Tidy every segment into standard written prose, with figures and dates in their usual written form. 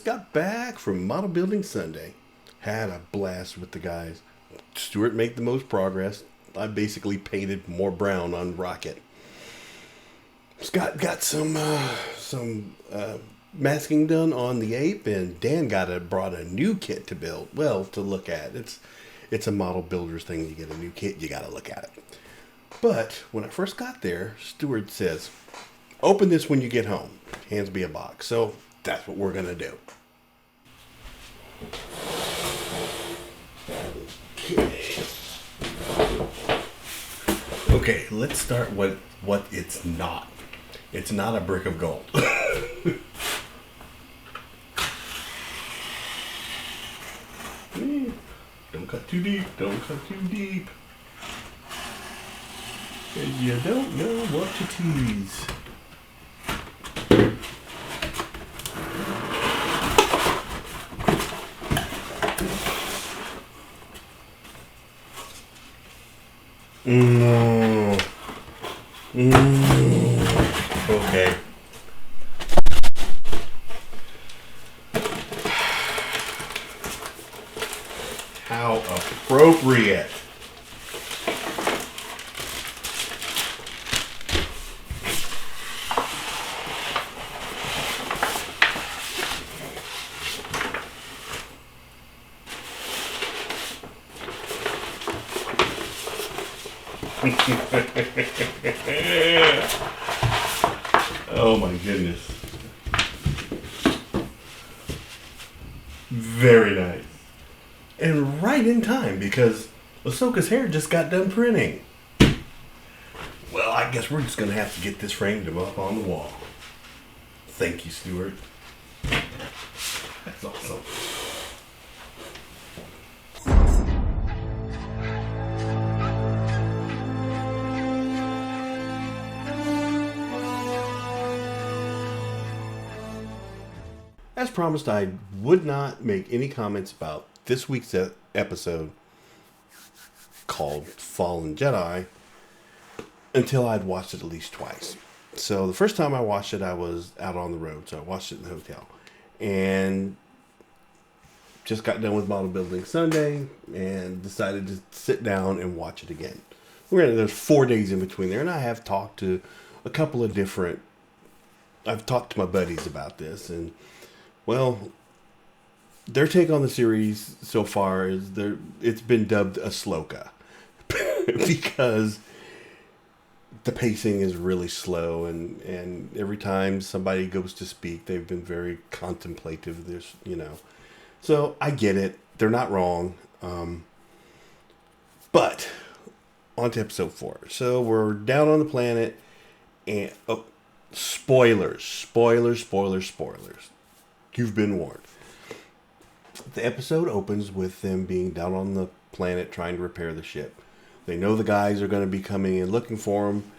just got back from model building Sunday. Had a blast with the guys. Stuart made the most progress. I basically painted more brown on Rocket. Scott got some masking done on the ape, and Dan brought a new kit to build. Well, to look at. It's a model builder's thing. You get a new kit, you got to look at it. But when I first got there, Stuart says, "Open this when you get home." Hands me a box. So that's what we're gonna do. Okay, let's start with what it's not. It's not a brick of gold. Don't cut too deep. Don't cut too deep. You don't know what to tease. Okay. How appropriate. Oh my goodness. Very nice. And right in time, because Ahsoka's hair just got done printing. Well, I guess we're just going to have to get this framed up on the wall. Thank you, Stuart. That's awesome. As promised, I would not make any comments about this week's episode called Fallen Jedi until I'd watched it at least twice. So the first time I watched it, I was out on the road, so I watched it in the hotel. And just got done with model building Sunday and decided to sit down and watch it again. There's 4 days in between there, and I have talked to a couple of different... I've talked to my buddies about this, and well, their take on the series so far is it's been dubbed Ahsoka because the pacing is really slow, and every time somebody goes to speak, they've been very contemplative. So I get it; they're not wrong. But on to episode 4. So we're down on the planet, and spoilers. You've been warned. The episode opens with them being down on the planet trying to repair the ship. They know the guys are going to be coming in looking for them,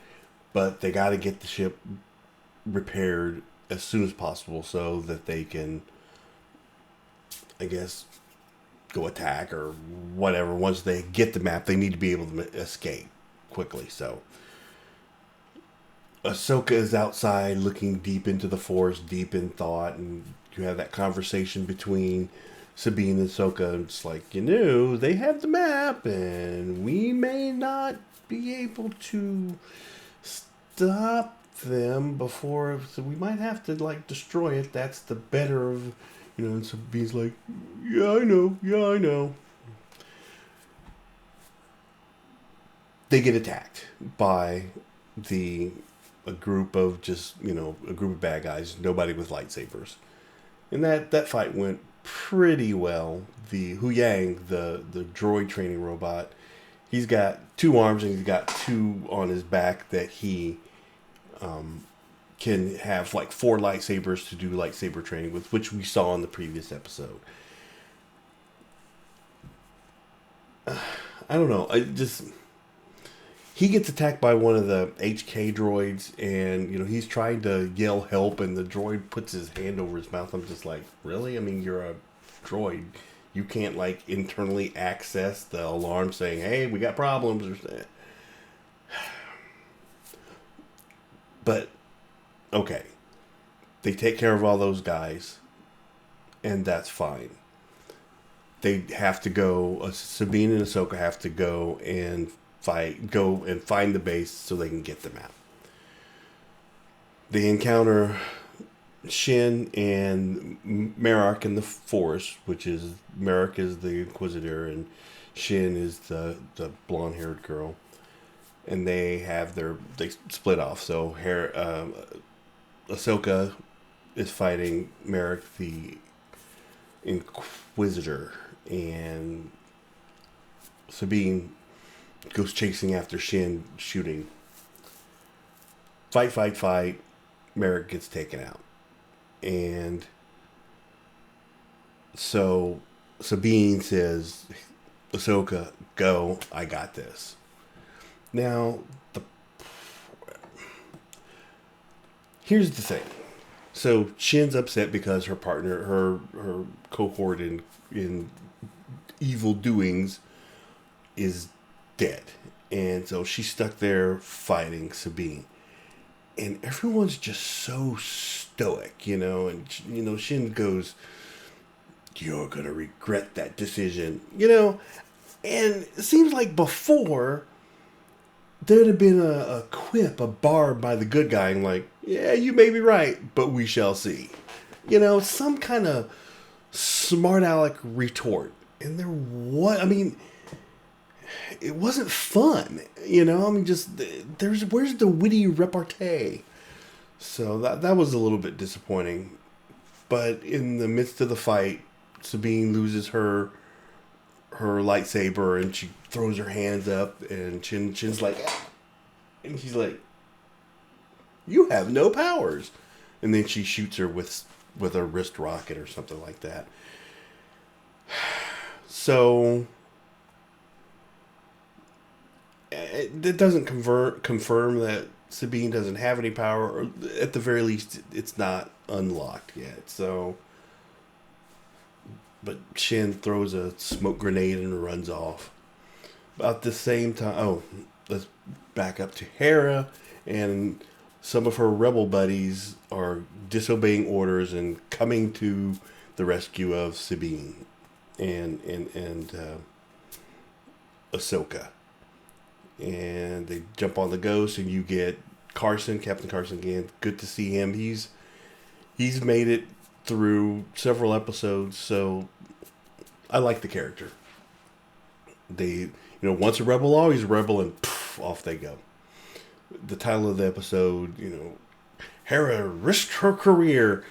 but they got to get the ship repaired as soon as possible so that they can, I guess, go attack or whatever. Once they get the map, they need to be able to escape quickly. So Ahsoka is outside looking deep into the forest, deep in thought, and you have that conversation between Sabine and Ahsoka. And it's like, they have the map, and we may not be able to stop them before, so we might have to, destroy it. That's the better of, and Sabine's like, yeah, I know. They get attacked by a group of bad guys, nobody with lightsabers. And that fight went pretty well. The Hu Yang, the droid training robot, he's got 2 arms and he's got 2 on his back that he can have 4 lightsabers to do lightsaber training with, which we saw in the previous episode. I don't know. He gets attacked by one of the HK droids, and he's trying to yell help, and the droid puts his hand over his mouth. I'm just like, really? I mean, you're a droid. You can't internally access the alarm saying, "Hey, we got problems," or something. But okay, they take care of all those guys, and that's fine. They have to go. Sabine and Ahsoka have to go and find the base so they can get the map. They encounter Shin and Merrick in the Force, which is Merrick is the Inquisitor and Shin is the blonde haired girl, and they split off. So Ahsoka is fighting Merrick the Inquisitor, and Sabine goes chasing after Shin, shooting. Fight. Merrick gets taken out. And so Sabine says, Ahsoka, go, I got this. Now, here's the thing. So Shin's upset because her partner, her cohort in evil doings is dead. And so she's stuck there fighting Sabine. And everyone's just so stoic, and, Shin goes, you're going to regret that decision, and it seems like before there'd have been a quip, a barb by the good guy, and like, yeah, you may be right, but we shall see. Some kind of smart aleck retort. And it wasn't fun, where's the witty repartee? So that was a little bit disappointing. But in the midst of the fight, Sabine loses her lightsaber and she throws her hands up and Shin's like, ah. And she's like, you have no powers. And then she shoots her with a wrist rocket or something like that. So it doesn't confirm that Sabine doesn't have any power, or at the very least, it's not unlocked yet. So, but Shin throws a smoke grenade and runs off. About the same time, let's back up to Hera, and some of her rebel buddies are disobeying orders and coming to the rescue of Sabine and Ahsoka. And they jump on the Ghost, and you get Captain Carson again. Good to see him. He's made it through several episodes, so I like the character. They, once a rebel, always a rebel, and poof, off they go. The title of the episode, Hera risked her career.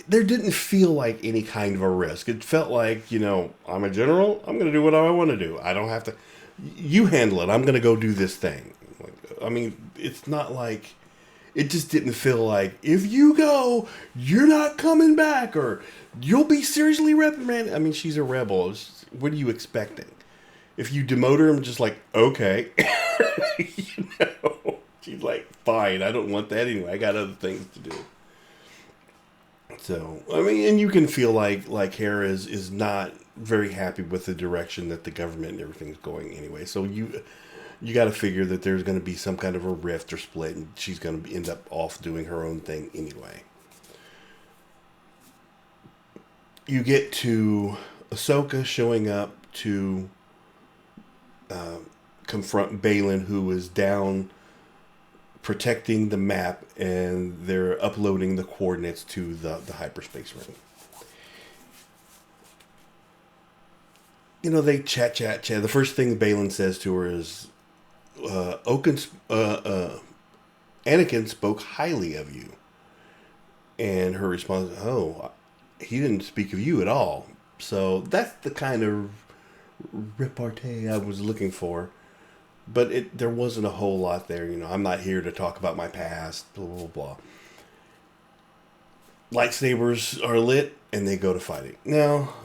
There didn't feel like any kind of a risk. It felt like, I'm a general. I'm going to do what I want to do. I don't have to. You handle it. I'm going to go do this thing. It's not like, it just didn't feel like, if you go, you're not coming back, or you'll be seriously reprimanded. She's a rebel. What are you expecting? If you demote her, I'm just like, okay. She's like, fine, I don't want that anyway. I got other things to do. So, and you can feel like Hera is not very happy with the direction that the government and everything's going anyway. So you got to figure that there's going to be some kind of a rift or split, and she's going to end up off doing her own thing anyway. You get to Ahsoka showing up to confront Balin, who is down protecting the map, and they're uploading the coordinates to the hyperspace ring. They chat. The first thing Balin says to her is, Anakin spoke highly of you. And her response, he didn't speak of you at all. So that's the kind of repartee I was looking for. But there wasn't a whole lot there. I'm not here to talk about my past, blah, blah, blah. Lightsabers are lit, and they go to fighting. Now,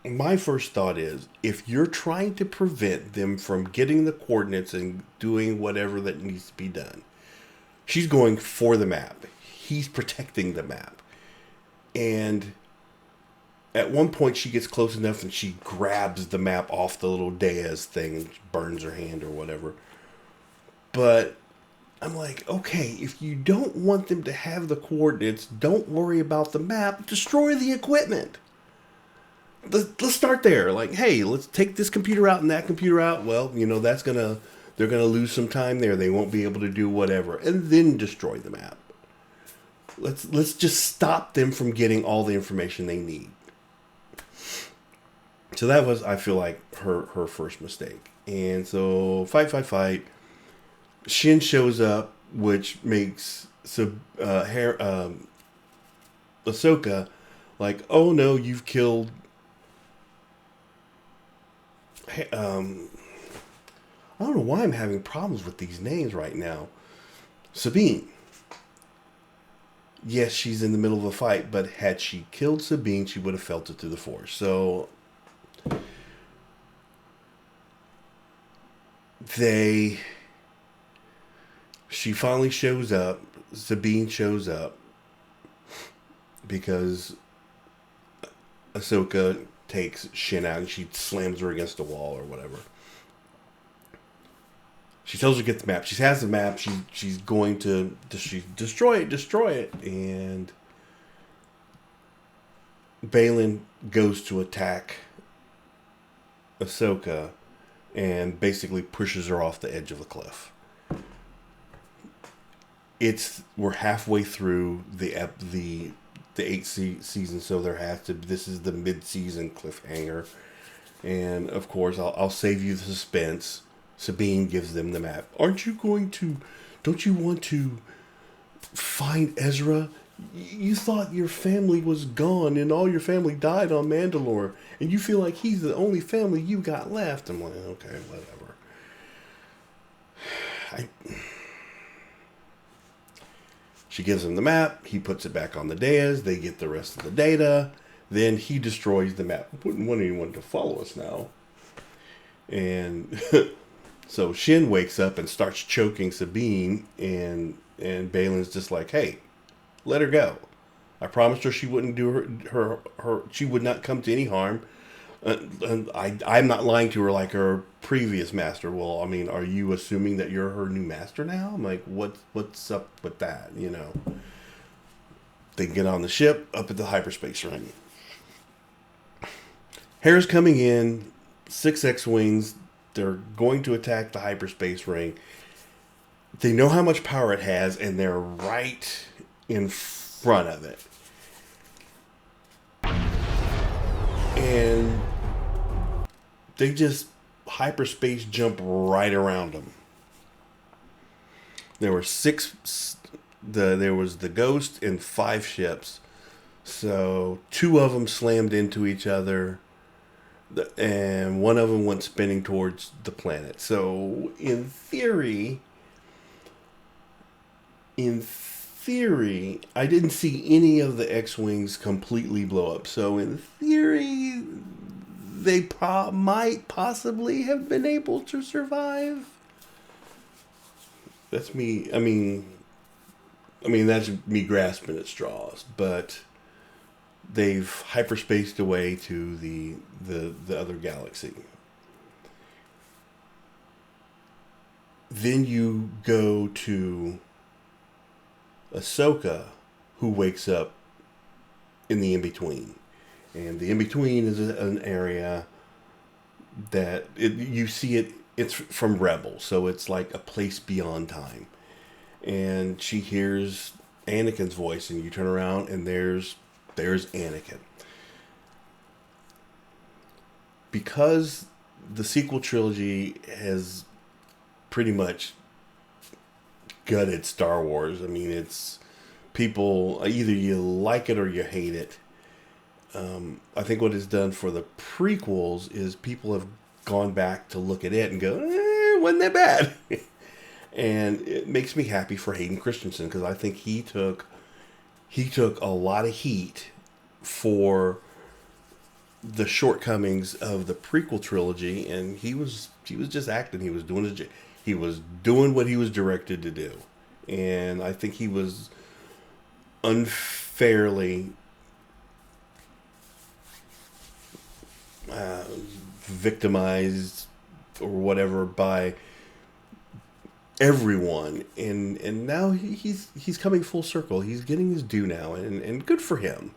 my first thought is, if you're trying to prevent them from getting the coordinates and doing whatever that needs to be done, she's going for the map. He's protecting the map. And at one point, she gets close enough and she grabs the map off the little dais thing and burns her hand or whatever. But I'm like, okay, if you don't want them to have the coordinates, don't worry about the map. Destroy the equipment. Let's start there. Like, hey, let's take this computer out and that computer out. Well, they're gonna lose some time there. They won't be able to do whatever, and then destroy the map. Let's just stop them from getting all the information they need. So that was, I feel like, her first mistake. And so fight. Shin shows up, which makes Ahsoka like, oh no, you've killed. I don't know why I'm having problems with these names right now. Sabine. Yes, she's in the middle of a fight, but had she killed Sabine, she would have felt it through the Force. So she finally shows up. Sabine shows up because Ahsoka takes Shin out and she slams her against a wall or whatever. She tells her to get the map. She has the map. She's going to destroy it, and Baylan goes to attack Ahsoka and basically pushes her off the edge of the cliff. We're halfway through the eighth season, so this is the mid-season cliffhanger, and of course I'll save you the suspense. Sabine gives them the map. Don't you want to find Ezra? You thought your family was gone and all your family died on Mandalore, and you feel like he's the only family you got left. I'm like, okay, whatever. She gives him the map. He puts it back on the dais. They get the rest of the data. Then he destroys the map. Wouldn't want anyone to follow us now. And so Shin wakes up and starts choking Sabine, and Baylan's just like, hey, let her go. I promised her she wouldn't do her she would not come to any harm. And I'm not lying to her like her previous master. Well, I mean, are you assuming that you're her new master now? I'm like, what's up with that? They get on the ship up at the hyperspace ring. Hera's coming in, 6 X-Wings. They're going to attack the hyperspace ring. They know how much power it has, and they're right in front of it. And they just hyperspace jump right around them. There were there was the Ghost and 5 ships. So 2 of them slammed into each other, and 1 of them went spinning towards the planet. So in theory, I didn't see any of the X-Wings completely blow up. So in theory, they might possibly have been able to survive. That's me. I mean, that's me grasping at straws. But they've hyperspaced away to the other galaxy. Then you go to Ahsoka, who wakes up in the in-between. And the in-between is an area that it's from Rebels, so it's like a place beyond time. And she hears Anakin's voice, and you turn around, and there's Anakin. Because the sequel trilogy has pretty much gutted Star Wars. I mean, it's people, either you like it or you hate it. I think what it's done for the prequels is people have gone back to look at it and go, wasn't that bad? And it makes me happy for Hayden Christensen, because I think he took a lot of heat for the shortcomings of the prequel trilogy, and he was just acting. He was doing what he was directed to do, and I think he was unfairly victimized or whatever by everyone, and now he's coming full circle. He's getting his due now, and good for him.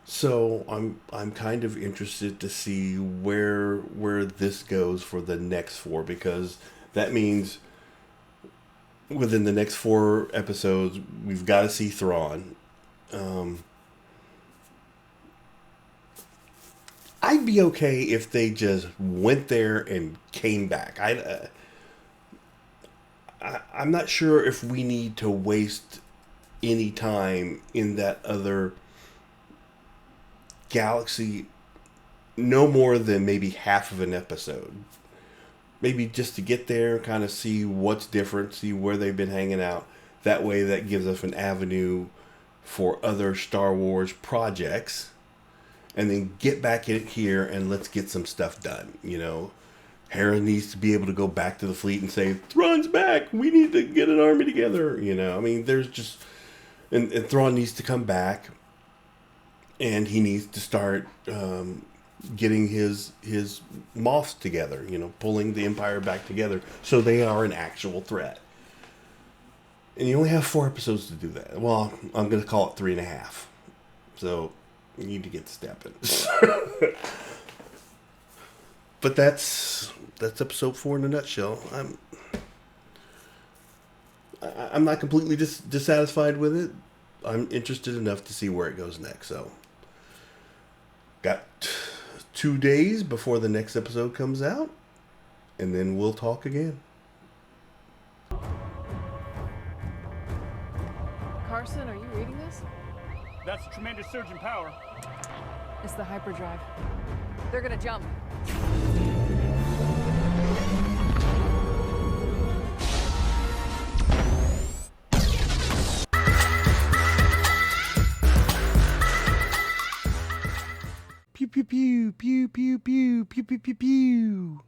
So I'm kind of interested to see where this goes for the next four, because that means within the next 4 episodes we've got to see Thrawn. I'd be okay if they just went there and came back. I'm not sure if we need to waste any time in that other galaxy, no more than maybe half of an episode. Maybe just to get there, kind of see what's different, see where they've been hanging out. That way, that gives us an avenue for other Star Wars projects. And then get back in here and let's get some stuff done. You know, Hera needs to be able to go back to the fleet and say, Thrawn's back. We need to get an army together. You know, I mean, there's just... And Thrawn needs to come back. And he needs to start getting his moths together. You know, pulling the Empire back together so they are an actual threat. And you only have 4 episodes to do that. Well, I'm going to call it 3.5. So... you need to get stepping. But that's episode 4 in a nutshell. I'm not completely dissatisfied with it. I'm interested enough to see where it goes next. So, got 2 days before the next episode comes out, and then we'll talk again. Carson, are you reading this? That's a tremendous surge in power. It's the hyperdrive. They're gonna jump. Pew pew pew pew pew pew pew pew pew pew.